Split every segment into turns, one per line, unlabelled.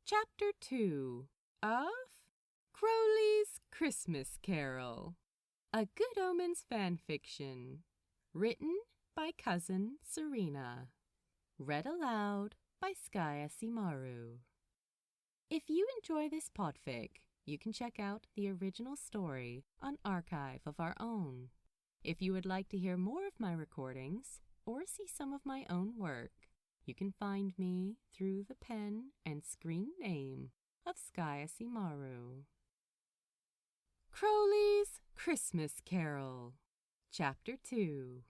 Chapter 2 of Crowley's Christmas Carol, a Good Omens fanfiction, written by CousinSerena, read aloud by SkyAsimaru. If you enjoy this podfic, you can check out the original story on Archive of Our Own. If you would like to hear more of my recordings or see some of my own work, you can find me through the pen and screen name of SkyAsimaru. Crowley's Christmas Carol, Chapter 2.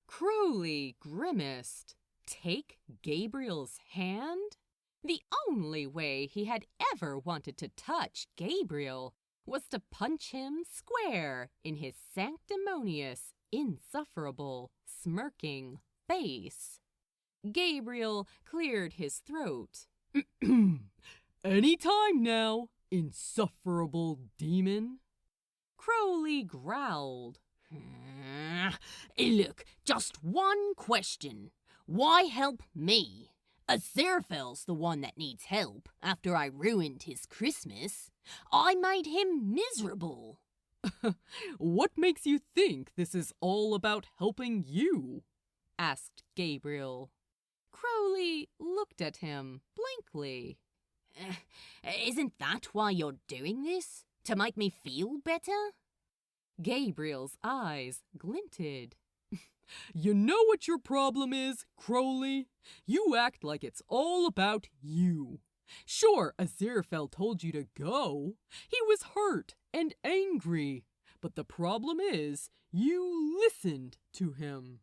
Crowley grimaced. Take Gabriel's hand? The only way he had ever wanted to touch Gabriel was to punch him square in his sanctimonious, insufferable, smirking face. Gabriel cleared his throat. "Any time now, insufferable demon." Crowley growled.
Look, just one question. Why help me? Aziraphale's the one that needs help after I ruined his Christmas. I made him miserable.
"What makes you think this is all about helping you?" asked Gabriel. Crowley looked at him blankly.
Isn't that why you're doing this? To make me feel better?
Gabriel's eyes glinted. "You know what your problem is, Crowley? You act like it's all about you. Sure, Aziraphale told you to go. He was hurt and angry. But the problem is, you listened to him."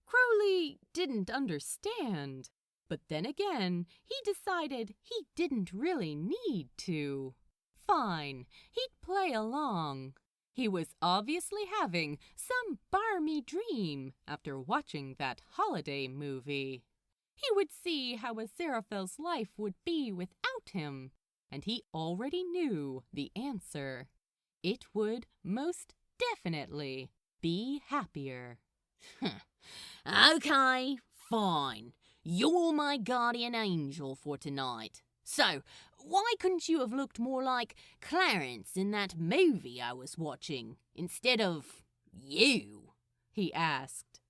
Crowley didn't understand. But then again, he decided he didn't really need to. Fine, he'd play along. He was obviously having some balmy dream after watching that holiday movie. He would see how Aziraphale's life would be without him, and he already knew the answer. It would most definitely be happier.
Okay, fine. You're my guardian angel for tonight. So, why couldn't you have looked more like Clarence in that movie I was watching, instead of you? He asked.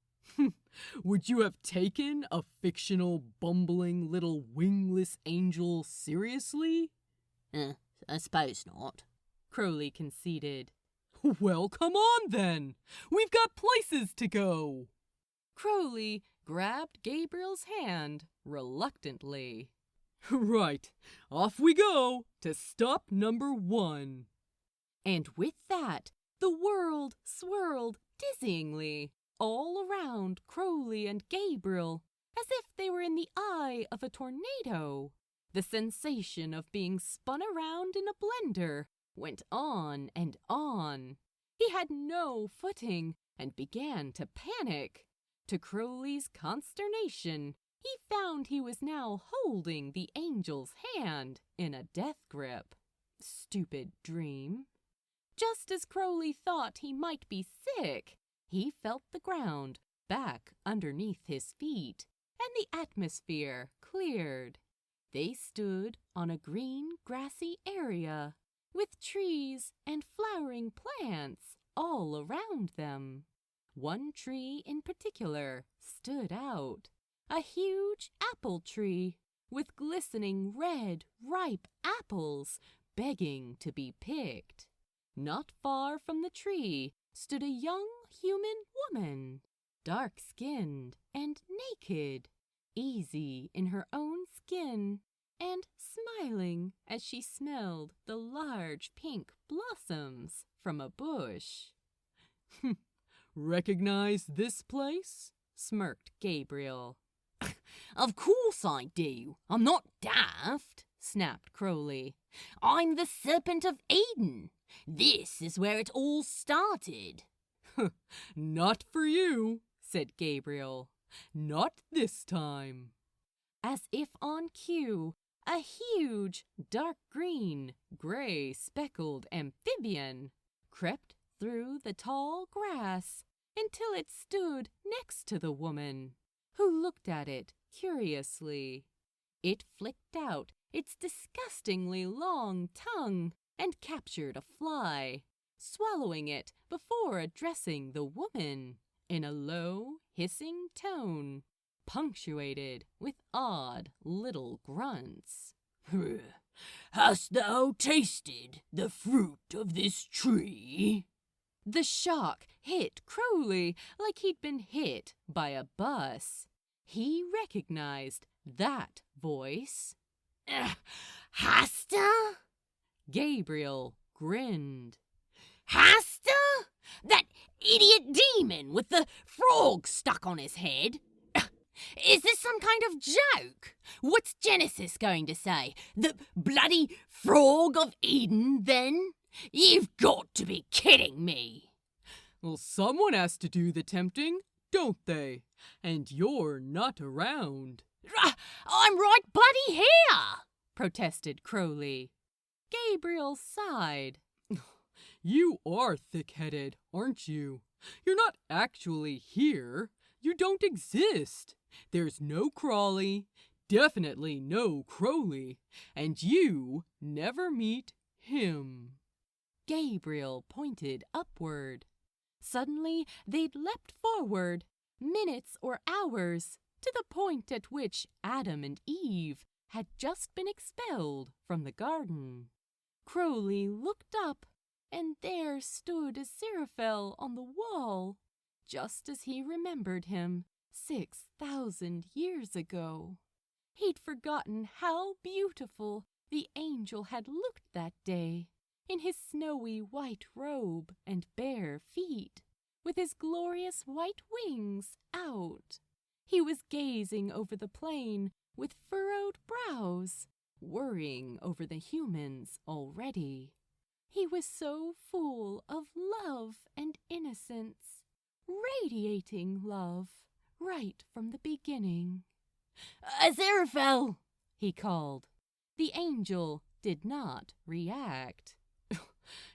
"Would you have taken a fictional, bumbling little wingless angel seriously?"
I suppose not,
Crowley conceded. "Well, come on then. We've got places to go." Crowley grabbed Gabriel's hand reluctantly. "Right, off we go to stop number 1. And with that, the world swirled dizzyingly all around Crowley and Gabriel, as if they were in the eye of a tornado. The sensation of being spun around in a blender went on and on. He had no footing and began to panic. To Crowley's consternation, he found he was now holding the angel's hand in a death grip. Stupid dream. Just as Crowley thought he might be sick, he felt the ground back underneath his feet, and the atmosphere cleared. They stood on a green, grassy area, with trees and flowering plants all around them. One tree in particular stood out. A huge apple tree with glistening red, ripe apples begging to be picked. Not far from the tree stood a young human woman, dark-skinned and naked, easy in her own skin, and smiling as she smelled the large pink blossoms from a bush. "Recognize this place?" smirked Gabriel.
Of course I do. I'm not daft, snapped Crowley. I'm the Serpent of Eden. This is where it all started.
"Not for you," said Gabriel. "Not this time." As if on cue, a huge, dark green, gray speckled amphibian crept through the tall grass until it stood next to the woman, looked at it curiously. It flicked out its disgustingly long tongue and captured a fly, swallowing it before addressing the woman in a low, hissing tone, punctuated with odd little grunts.
Hast thou tasted the fruit of this tree?
The shock hit Crowley like he'd been hit by a bus. He recognized that voice.
Hasta?
Gabriel grinned.
Hasta? That idiot demon with the frog stuck on his head? Is this some kind of joke? What's Genesis going to say? The bloody frog of Eden, then? You've got to be kidding me.
Well, someone has to do the tempting, don't they? And you're not around.
I'm right bloody here,
protested Crowley. Gabriel sighed. You are thick-headed, aren't you? You're not actually here. You don't exist. There's no Crowley, definitely no Crowley, and you never meet him. Gabriel pointed upward. Suddenly, they'd leapt forward, minutes or hours, to the point at which Adam and Eve had just been expelled from the garden. Crowley looked up, and there stood Aziraphale on the wall, just as he remembered him 6,000 years ago. He'd forgotten how beautiful the angel had looked that day, in his snowy white robe and bare feet, with his glorious white wings out. He was gazing over the plain with furrowed brows, worrying over the humans already. He was so full of love and innocence, radiating love right from the beginning.
Aziraphale,
he called. The angel did not react.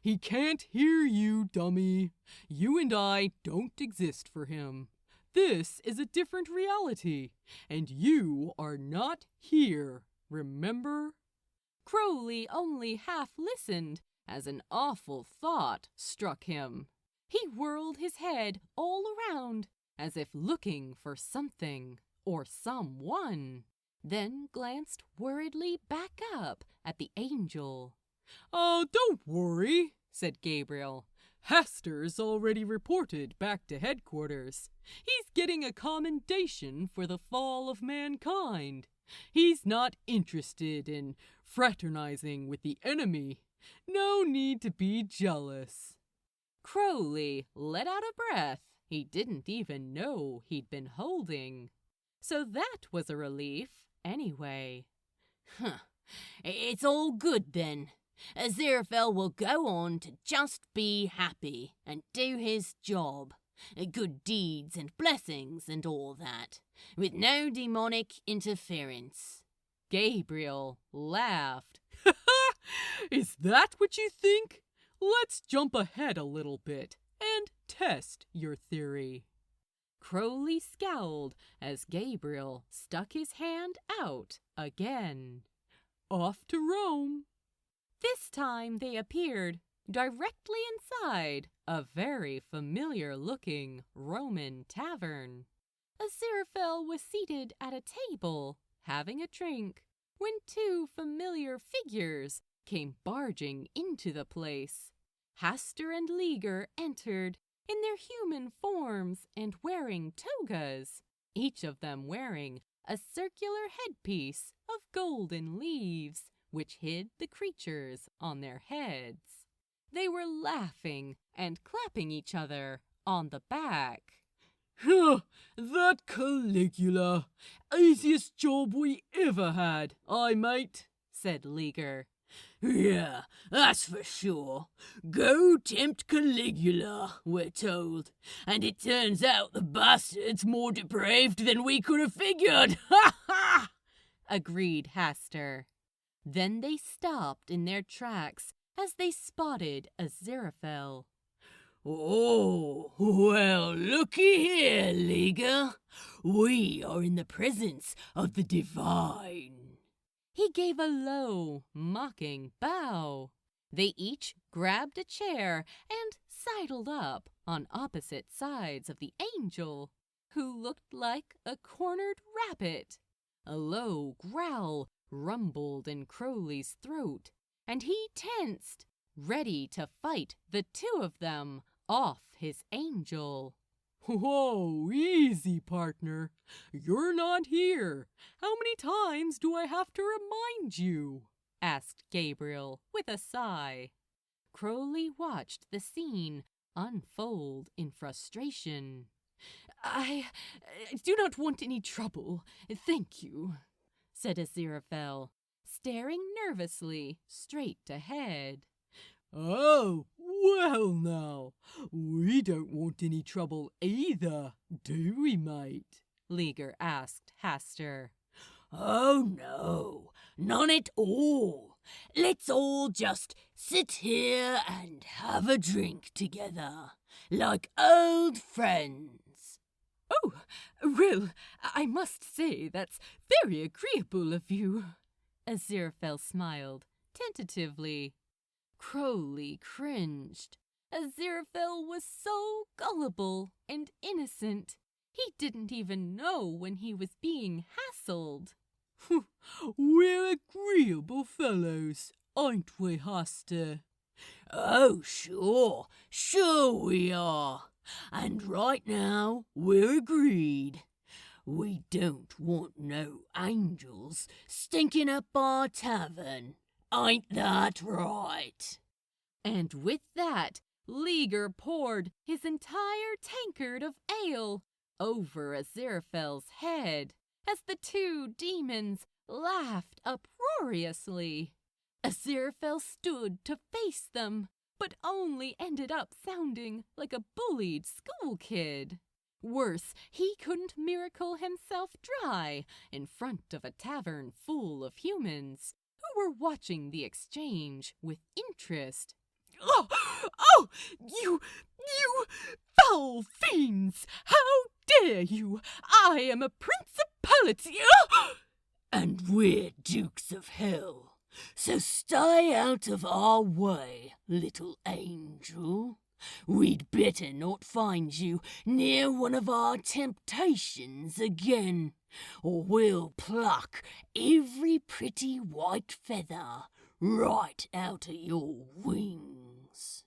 He can't hear you, dummy. You and I don't exist for him. This is a different reality, and you are not here, remember? Crowley only half listened as an awful thought struck him. He whirled his head all around, as if looking for something or someone, then glanced worriedly back up at the angel. Oh, don't worry, said Gabriel. Haster's already reported back to headquarters. He's getting a commendation for the fall of mankind. He's not interested in fraternizing with the enemy. No need to be jealous. Crowley let out a breath he didn't even know he'd been holding. So that was a relief, anyway.
It's all good then. Aziraphale will go on to just be happy and do his job. Good deeds and blessings and all that, with no demonic interference.
Gabriel laughed. Is that what you think? Let's jump ahead a little bit and test your theory. Crowley scowled as Gabriel stuck his hand out again. Off to Rome. This time they appeared directly inside a very familiar-looking Roman tavern. Aziraphale was seated at a table, having a drink, when two familiar figures came barging into the place. Haster and Liger entered in their human forms and wearing togas, each of them wearing a circular headpiece of golden leaves, which hid the creatures on their heads. They were laughing and clapping each other on the back. That Caligula! Easiest job we ever had, aye, mate, said Liger.
Yeah, that's for sure. Go tempt Caligula, we're told. And it turns out the bastard's more depraved than we could have figured. Ha ha!
Agreed Haster. Then they stopped in their tracks as they spotted Aziraphale.
Oh, well, looky here, Liger. We are in the presence of the divine.
He gave a low, mocking bow. They each grabbed a chair and sidled up on opposite sides of the angel, who looked like a cornered rabbit. A low growl rumbled in Crowley's throat, and he tensed, ready to fight the two of them off his angel. Whoa, easy, partner. You're not here. How many times do I have to remind you? Asked Gabriel with a sigh. Crowley watched the scene unfold in frustration. I do not want any trouble, thank you, said Aziraphale, staring nervously straight ahead. Oh, well now, we don't want any trouble either, do we, mate? Leaguer asked Haster.
Oh no, none at all. Let's all just sit here and have a drink together, like old friends.
Oh, well, I must say that's very agreeable of you. Aziraphale smiled, tentatively. Crowley cringed. Aziraphale was so gullible and innocent. He didn't even know when he was being hassled. We're agreeable fellows, aren't we, Haster?
Oh, sure we are. And right now, we're agreed. We don't want no angels stinking up our tavern. Ain't that right?
And with that, Leaguer poured his entire tankard of ale over Aziraphale's head as the two demons laughed uproariously. Aziraphale stood to face them, but only ended up sounding like a bullied school kid. Worse, he couldn't miracle himself dry in front of a tavern full of humans who were watching the exchange with interest. Oh, you foul fiends! How dare you! I am a principality!
And we're dukes of hell, so stay out of our way, little angel. We'd better not find you near one of our temptations again, or we'll pluck every pretty white feather right out of your wings.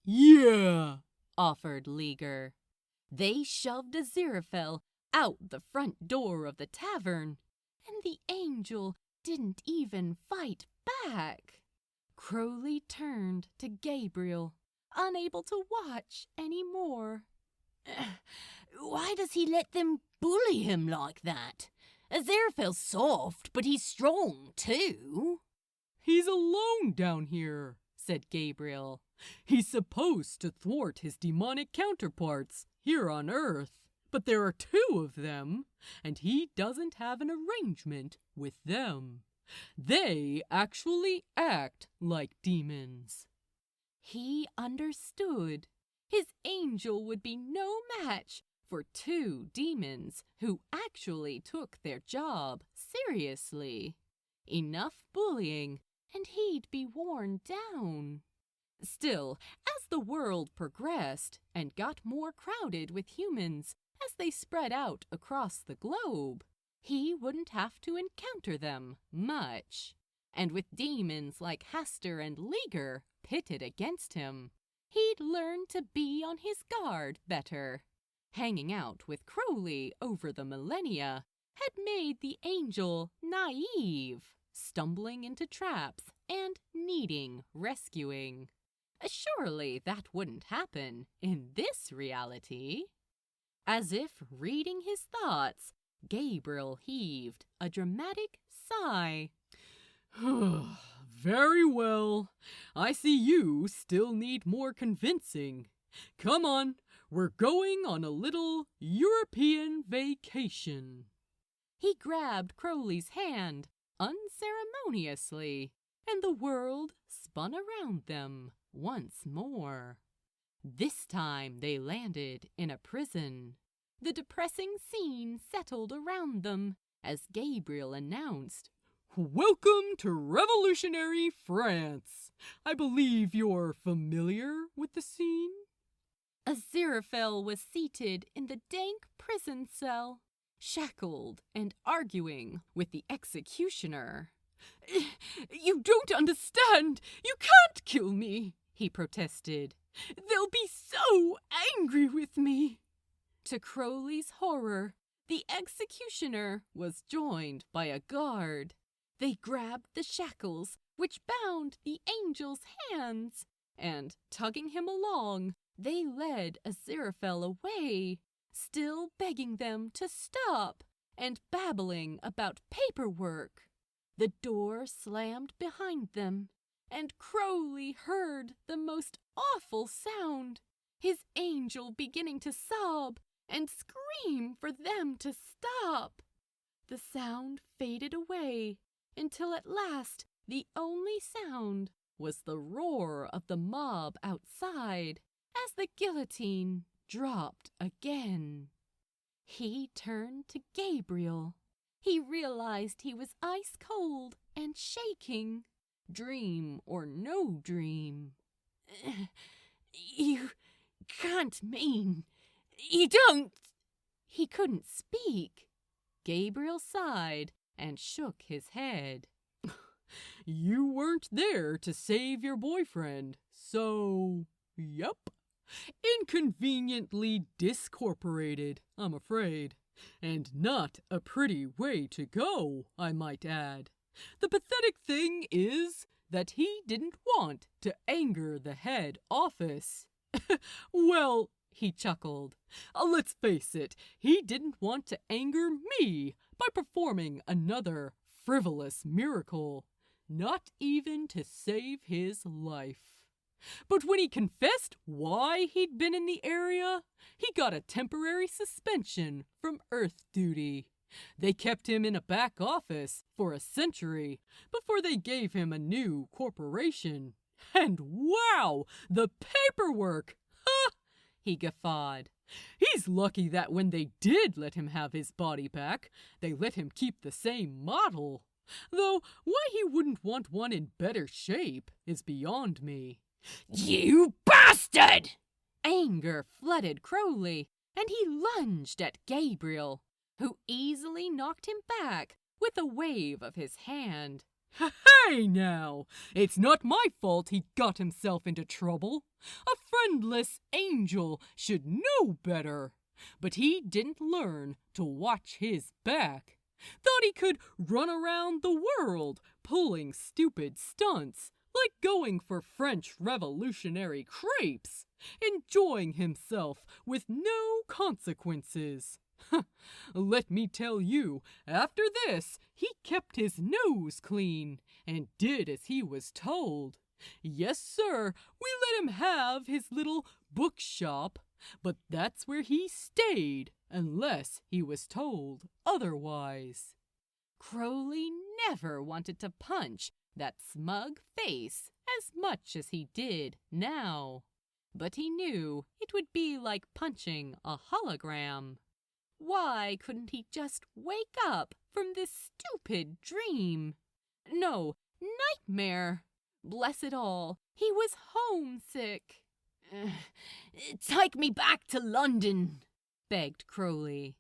Yeah, offered Leaguer. They shoved Aziraphale out the front door of the tavern, and the angel didn't even fight back. Crowley turned to Gabriel, unable to watch any more.
Why does he let them bully him like that? Aziraphale's soft, but he's strong too.
He's alone down here, said Gabriel. He's supposed to thwart his demonic counterparts here on Earth, but there are two of them, and he doesn't have an arrangement with them. They actually act like demons. He understood. His angel would be no match for two demons who actually took their job seriously. Enough bullying, and he'd be worn down. Still, as the world progressed and got more crowded with humans as they spread out across the globe, he wouldn't have to encounter them much. And with demons like Haster and Leaguer pitted against him, he'd learn to be on his guard better. Hanging out with Crowley over the millennia had made the angel naive, stumbling into traps and needing rescuing. Surely that wouldn't happen in this reality. As if reading his thoughts, Gabriel heaved a dramatic sigh. Very well. I see you still need more convincing. Come on, we're going on a little European vacation. He grabbed Crowley's hand unceremoniously, and the world spun around them once more. This time they landed in a prison. The depressing scene settled around them as Gabriel announced, "Welcome to revolutionary France. I believe you're familiar with the scene?" Aziraphale was seated in the dank prison cell, shackled and arguing with the executioner. "You don't understand! You can't kill me!" he protested. "They'll be so angry with me!" To Crowley's horror, the executioner was joined by a guard. They grabbed the shackles which bound the angel's hands, and, tugging him along, they led Aziraphale away, still begging them to stop and babbling about paperwork. The door slammed behind them, and Crowley heard the most awful sound, his angel beginning to sob and scream for them to stop. The sound faded away until at last the only sound was the roar of the mob outside as the guillotine dropped again. He turned to Gabriel. He realized he was ice cold and shaking, dream or no dream. "You can't mean... You don't..." He couldn't speak. Gabriel sighed and shook his head. "You weren't there to save your boyfriend, so... Yup. Inconveniently discorporated, I'm afraid. And not a pretty way to go, I might add. The pathetic thing is that he didn't want to anger the head office." "Well," he chuckled, "let's face it, he didn't want to anger me by performing another frivolous miracle, not even to save his life. But when he confessed why he'd been in the area, he got a temporary suspension from Earth duty. They kept him in a back office for a century before they gave him a new corporation. And wow, the paperwork! Ha!" he guffawed. "He's lucky that when they did let him have his body back, they let him keep the same model. Though why he wouldn't want one in better shape is beyond me."
"You bastard!"
Anger flooded Crowley, and he lunged at Gabriel, who easily knocked him back with a wave of his hand. "Hey now! It's not my fault he got himself into trouble. A friendless angel should know better. But he didn't learn to watch his back. Thought he could run around the world pulling stupid stunts, like going for French revolutionary crepes, enjoying himself with no consequences. Let me tell you, after this, he kept his nose clean and did as he was told. Yes, sir, we let him have his little bookshop, but that's where he stayed, unless he was told otherwise." Crowley never wanted to punch that smug face as much as he did now, but he knew it would be like punching a hologram. Why couldn't he just wake up from this stupid dream? No, nightmare! Bless it all, he was homesick.
"Take me back to London,"
begged Crowley.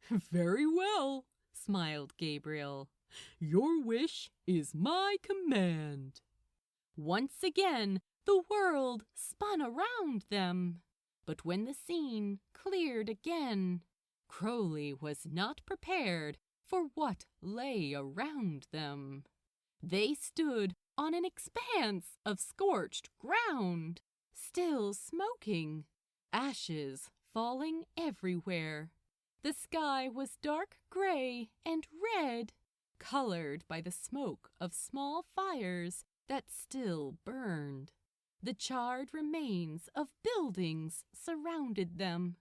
"Very well," smiled Gabriel. "Your wish is my command." Once again, the world spun around them. But when the scene cleared again, Crowley was not prepared for what lay around them. They stood on an expanse of scorched ground, still smoking, ashes falling everywhere. The sky was dark gray and red, colored by the smoke of small fires that still burned. The charred remains of buildings surrounded them.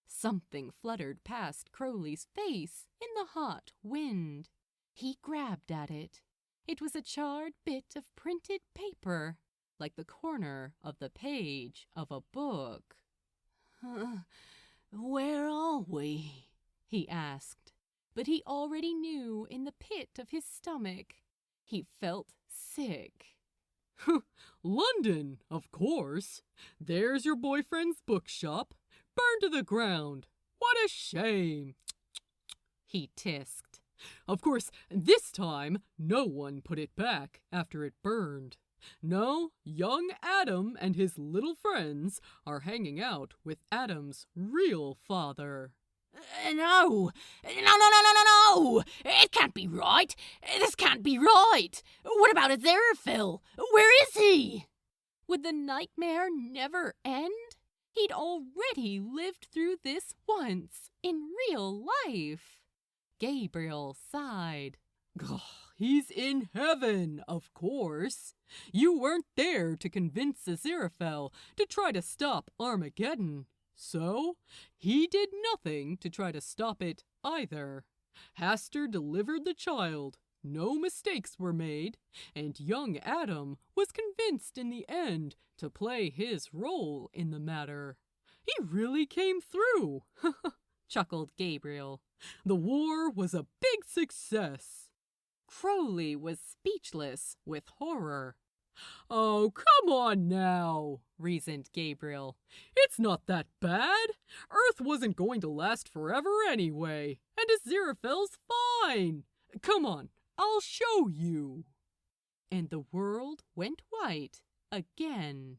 Something fluttered past Crowley's face in the hot wind. He grabbed at it. It was a charred bit of printed paper, like the corner of the page of a book.
Where are we?
He asked, but he already knew in the pit of his stomach. He felt sick. London, of course. There's your boyfriend's bookshop. Burned to the ground. What a shame, he tisked. Of course, this time, no one put it back after it burned. No, young Adam and his little friends are hanging out with Adam's real father.
No! No! It can't be right! This can't be right! What about Aziraphale? Where is he?
Would the nightmare never end? He'd already lived through this once, in real life. Gabriel sighed. He's in heaven, of course. You weren't there to convince Aziraphale to try to stop Armageddon. So, he did nothing to try to stop it either. Hastur delivered the child, no mistakes were made, and young Adam was convinced in the end to play his role in the matter. He really came through, chuckled Gabriel. The war was a big success. Crowley was speechless with horror. Oh, come on now, reasoned Gabriel. It's not that bad. Earth wasn't going to last forever anyway, and Aziraphale's fine. Come on, I'll show you. And the world went white again.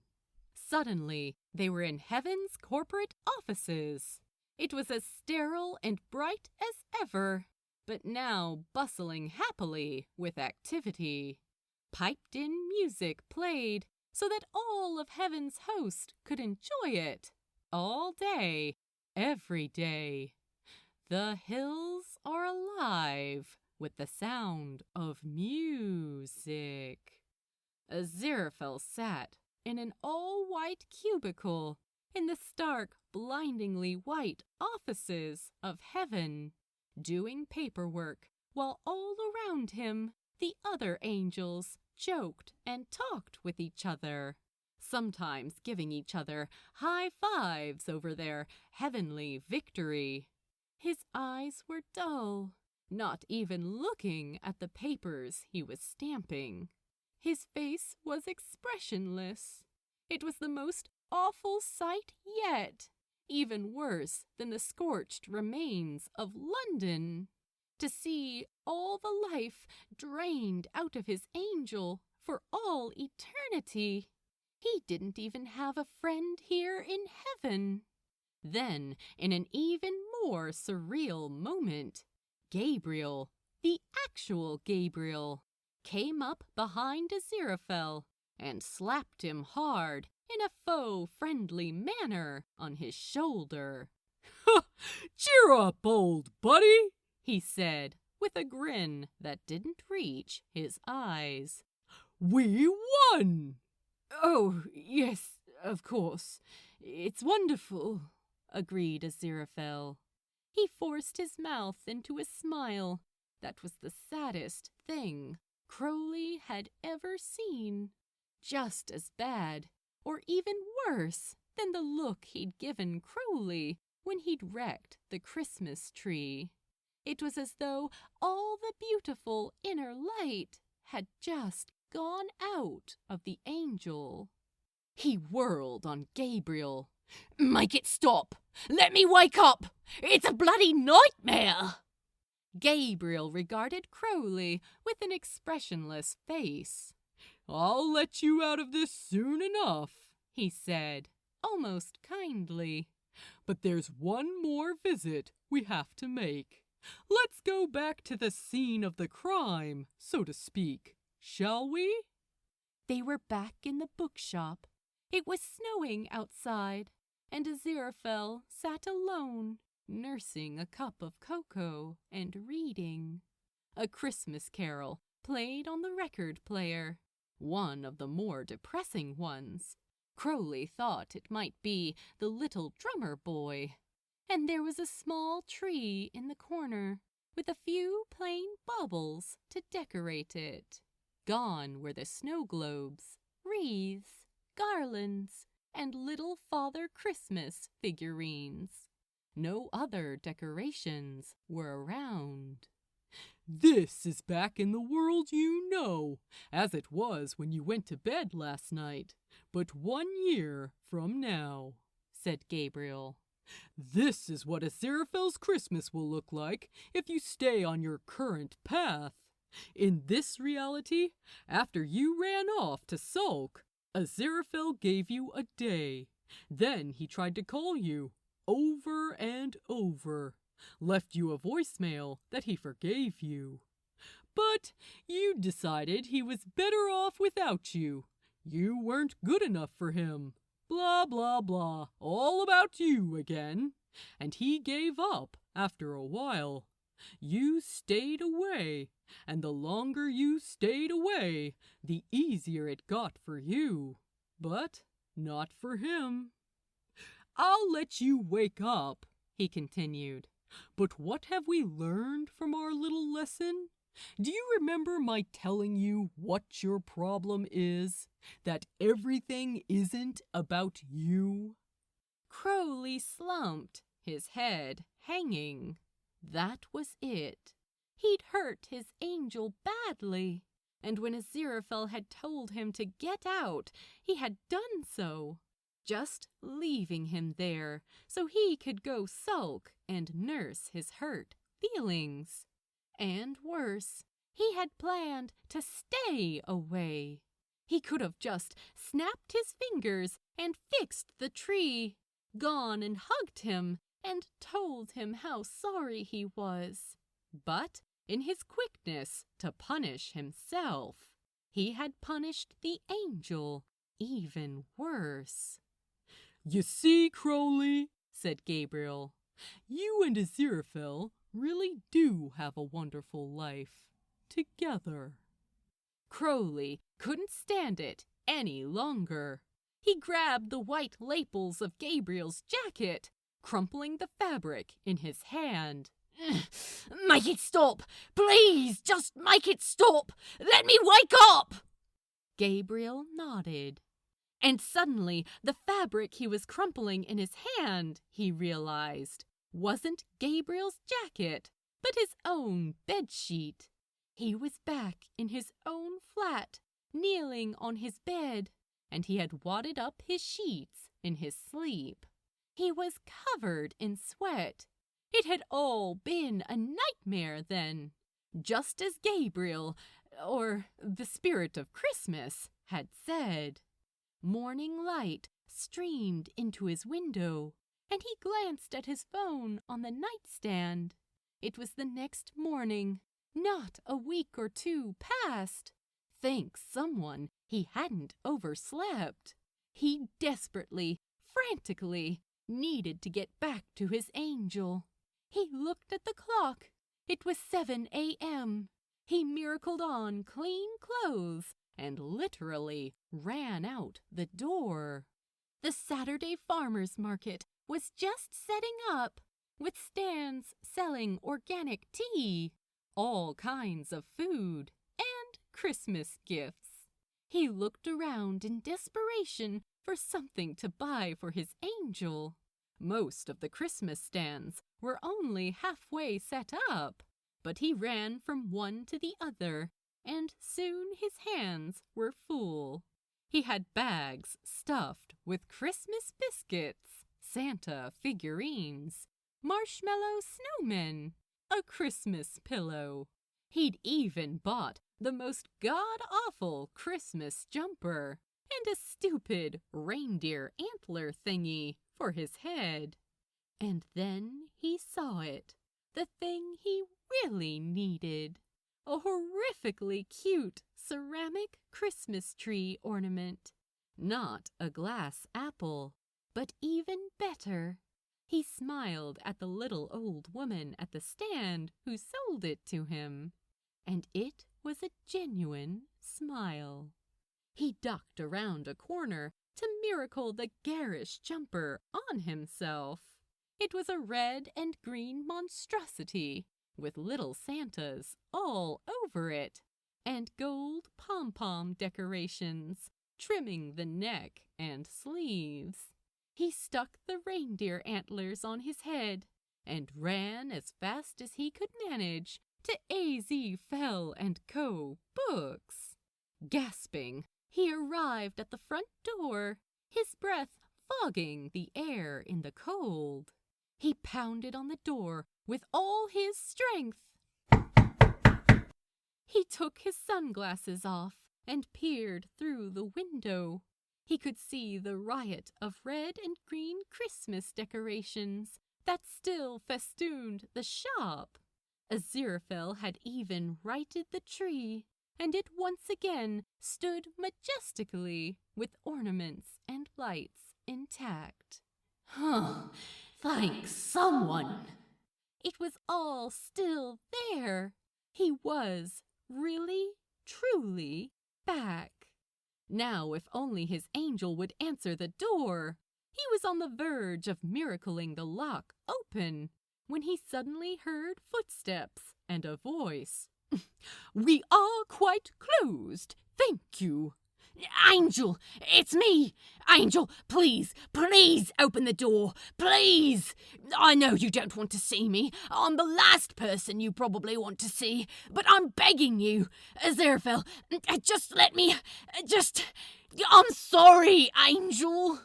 Suddenly, they were in Heaven's corporate offices. It was as sterile and bright as ever, but now bustling happily with activity. Piped-in music played so that all of Heaven's host could enjoy it, all day, every day. The hills are alive with the sound of music. Aziraphale sat in an all-white cubicle in the stark, blindingly white offices of Heaven, doing paperwork, while all around him the other angels joked and talked with each other, sometimes giving each other high fives over their heavenly victory. His eyes were dull, not even looking at the papers he was stamping. His face was expressionless. It was the most awful sight yet, even worse than the scorched remains of London. To see all the life drained out of his angel for all eternity. He didn't even have a friend here in heaven. Then, in an even more surreal moment, Gabriel, the actual Gabriel, came up behind Aziraphale and slapped him hard in a faux friendly manner on his shoulder. Cheer up, old buddy, he said, with a grin that didn't reach his eyes. We won! Oh, yes, of course. It's wonderful, agreed Aziraphale. He forced his mouth into a smile that was the saddest thing Crowley had ever seen. Just as bad, or even worse, than the look he'd given Crowley when he'd wrecked the Christmas tree. It was as though all the beautiful inner light had just gone out of the angel. He whirled on Gabriel. Make it stop! Let me wake up! It's a bloody nightmare! Gabriel regarded Crowley with an expressionless face. I'll let you out of this soon enough, he said, almost kindly. But there's one more visit we have to make. Let's go back to the scene of the crime, so to speak, shall we? They were back in the bookshop. It was snowing outside, and Aziraphale sat alone, nursing a cup of cocoa and reading. A Christmas carol played on the record player, one of the more depressing ones. Crowley thought it might be The Little Drummer Boy. And there was a small tree in the corner, with a few plain baubles to decorate it. Gone were the snow globes, wreaths, garlands, and little Father Christmas figurines. No other decorations were around. "This is back in the world you know, as it was when you went to bed last night, but 1 year from now," said Gabriel. "This is what Aziraphale's Christmas will look like if you stay on your current path. In this reality, after you ran off to sulk, Aziraphale gave you a day. Then he tried to call you, over and over, left you a voicemail that he forgave you. But you decided he was better off without you. You weren't good enough for him. Blah, blah, blah, all about you again. And he gave up after a while. You stayed away, and the longer you stayed away, the easier it got for you. But not for him. I'll let you wake up," he continued. "But what have we learned from our little lesson? Do you remember my telling you what your problem is? That everything isn't about you?"
Crowley slumped, his head hanging. That was it. He'd hurt his angel badly, and when Aziraphale had told him to get out, he had done so, just leaving him there so he could go sulk and nurse his hurt feelings. And worse, he had planned to stay away. He could have just snapped his fingers and fixed the tree, gone and hugged him and told him how sorry he was. But in his quickness to punish himself, he had punished the angel even worse.
"You see, Crowley," said Gabriel, "you and Aziraphale really do have a wonderful life together."
Crowley couldn't stand it any longer. He grabbed the white lapels of Gabriel's jacket, crumpling the fabric in his hand. "Make it stop! Please, just make it stop! Let me wake up!" Gabriel nodded. And suddenly, the fabric he was crumpling in his hand, he realized, wasn't Gabriel's jacket, but his own bedsheet. He was back in his own flat, kneeling on his bed, and he had wadded up his sheets in his sleep. He was covered in sweat. It had all been a nightmare then, just as Gabriel, or the spirit of Christmas, had said. Morning light streamed into his window, and he glanced at his phone on the nightstand. It was the next morning, not a week or two past. Thank someone he hadn't overslept. He desperately, frantically needed to get back to his angel. He looked at the clock. It was 7 a.m. He miracled on clean clothes and literally ran out the door. The Saturday farmers market was just setting up, with stands selling organic tea, all kinds of food, and Christmas gifts. He looked around in desperation for something to buy for his angel. Most of the Christmas stands were only halfway set up, but he ran from one to the other, and soon his hands were full. He had bags stuffed with Christmas biscuits, Santa figurines, marshmallow snowmen, a Christmas pillow. He'd even bought the most god-awful Christmas jumper and a stupid reindeer antler thingy for his head. And then he saw it, the thing he really needed. A horrifically cute ceramic Christmas tree ornament. Not a glass apple, but even better. He smiled at the little old woman at the stand who sold it to him, and it was a genuine smile. He ducked around a corner to miracle the garish jumper on himself. It was a red and green monstrosity, with little Santas all over it, and gold pom-pom decorations trimming the neck and sleeves.
He stuck the reindeer antlers on his head and ran as fast as he could manage to Aziraphale and Co. books. Gasping, he arrived at the front door, his breath fogging the air in the cold. He pounded on the door with all his strength. He took his sunglasses off and peered through the window. He could see the riot of red and green Christmas decorations that still festooned the shop. Aziraphale had even righted the tree, and it once again stood majestically with ornaments and lights intact.
Thanks, someone.
It was all still there. He was really, truly back. Now, if only his angel would answer the door. He was on the verge of miracling the lock open when he suddenly heard footsteps and a voice. "We are quite closed, thank you."
Angel, it's me. Angel, please open the door. Please. I know you don't want to see me. I'm the last person you probably want to see. But I'm begging you. Aziraphale, just let me. I'm sorry, Angel.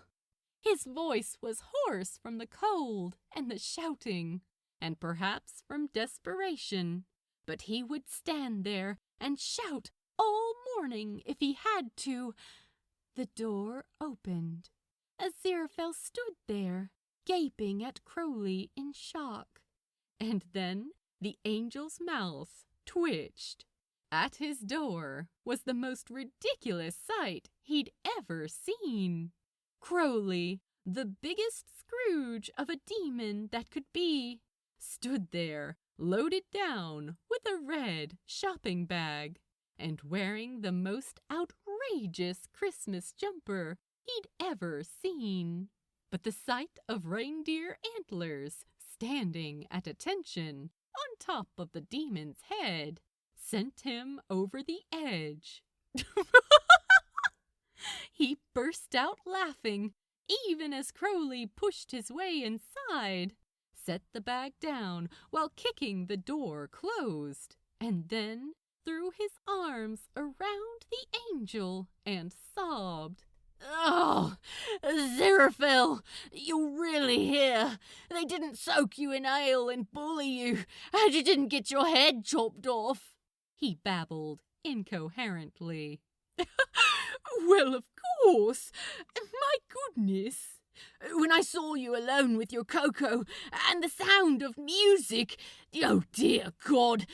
His voice was hoarse from the cold and the shouting, and perhaps from desperation. But he would stand there and shout all morning if he had to. The door opened. Aziraphale stood there, gaping at Crowley in shock. And then the angel's mouth twitched. At his door was the most ridiculous sight he'd ever seen. Crowley, the biggest Scrooge of a demon that could be, stood there, loaded down with a red shopping bag, and wearing the most outrageous Christmas jumper he'd ever seen. But the sight of reindeer antlers standing at attention on top of the demon's head sent him over the edge. He burst out laughing, even as Crowley pushed his way inside, set the bag down while kicking the door closed, and then threw his arms around the angel and sobbed.
"Oh, Aziraphale, you're really here. They didn't soak you in ale and bully you, and you didn't get your head chopped off,"
he babbled incoherently. "Well, of course. My goodness.
When I saw you alone with your cocoa and the sound of music, oh dear God,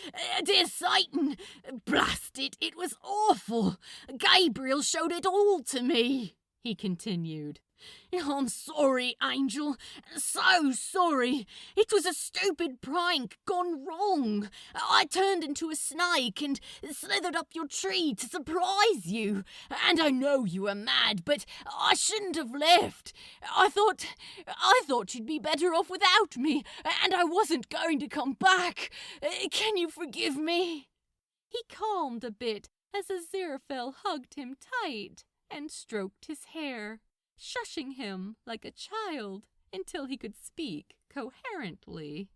dear Satan, blast it, it was awful. Gabriel showed it all to me," he continued. "I'm sorry, Angel, so sorry. It was a stupid prank gone wrong. I turned into a snake and slithered up your tree to surprise you. And I know you were mad, but I shouldn't have left. I thought you'd be better off without me, and I wasn't going to come back. Can you forgive me?"
He calmed a bit as Aziraphale hugged him tight and stroked his hair, shushing him like a child until he could speak coherently.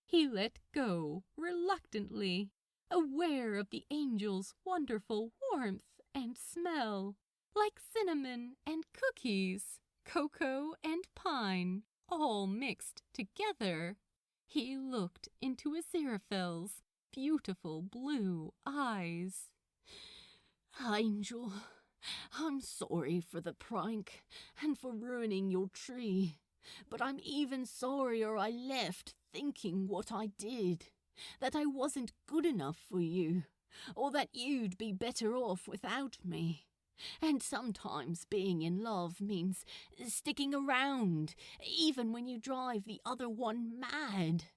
He let go reluctantly, aware of the angel's wonderful warmth and smell, like cinnamon and cookies, cocoa and pine, all mixed together. He looked into Aziraphale's beautiful blue eyes.
"Angel, I'm sorry for the prank and for ruining your tree, but I'm even sorrier I left thinking what I did, that I wasn't good enough for you, or that you'd be better off without me. And sometimes being in love means sticking around, even when you drive the other one mad.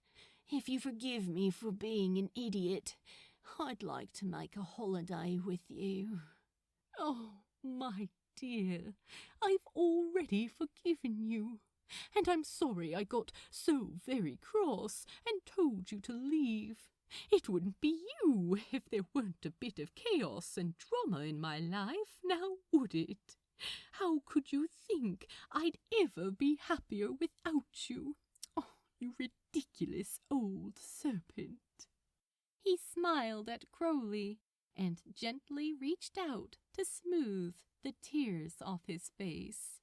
If you forgive me for being an idiot, I'd like to make a holiday with you."
"Oh, my dear, I've already forgiven you, and I'm sorry I got so very cross and told you to leave. It wouldn't be you if there weren't a bit of chaos and drama in my life, now would it?" How could you think I'd ever be happier without you? Oh, you ridiculous old serpent. He smiled at Crowley and gently reached out to smooth the tears off his face.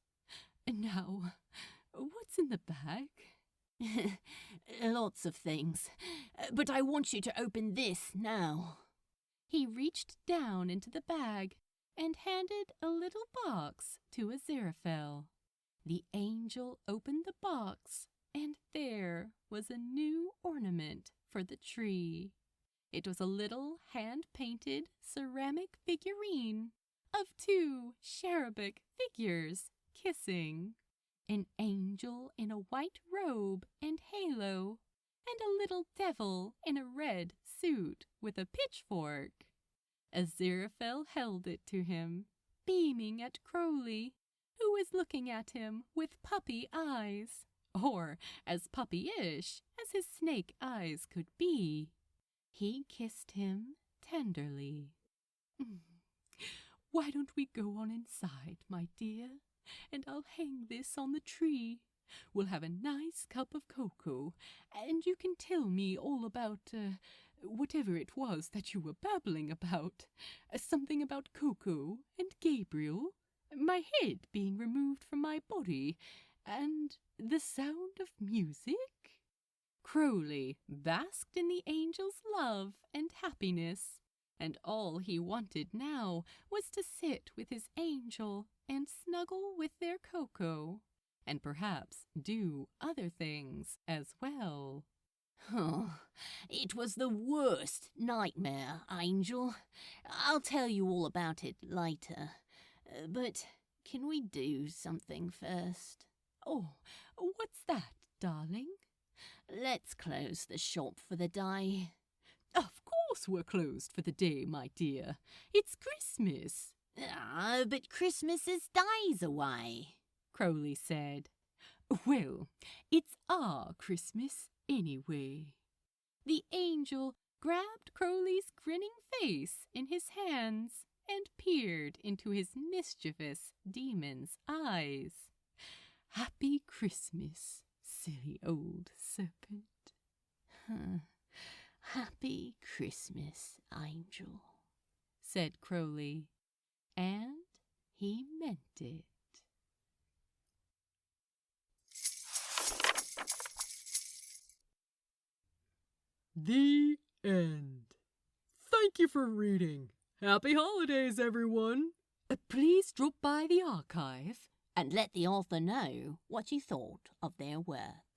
Now, what's in the bag?
Lots of things, but I want you to open this now.
He reached down into the bag and handed a little box to Aziraphale. The angel opened the box, and there was a new ornament for the tree. It was a little hand-painted ceramic figurine of two cherubic figures kissing. An angel in a white robe and halo, and a little devil in a red suit with a pitchfork. Aziraphale held it to him, beaming at Crowley, who was looking at him with puppy eyes, or as puppyish as his snake eyes could be. He kissed him tenderly. Why don't we go on inside, my dear, and I'll hang this on the tree. We'll have a nice cup of cocoa, and you can tell me all about, whatever it was that you were babbling about. Something about Coco and Gabriel, my head being removed from my body, and the sound of music. Crowley basked in the angel's love and happiness, and all he wanted now was to sit with his angel and snuggle with their Coco, and perhaps do other things as well.
Oh, it was the worst nightmare, Angel. I'll tell you all about it later. But can we do something first?
Oh, what's that, darling?
Let's close the shop for the day.
Of course we're closed for the day, my dear. It's Christmas.
But Christmas is days away,
Crowley said. Well, it's our Christmas anyway. The angel grabbed Crowley's grinning face in his hands and peered into his mischievous demon's eyes. Happy Christmas, silly old serpent.
Happy Christmas, Angel,
said Crowley, and he meant it. The end. Thank you for reading. Happy holidays, everyone. Please drop by the archive
and let the author know what you thought of their work.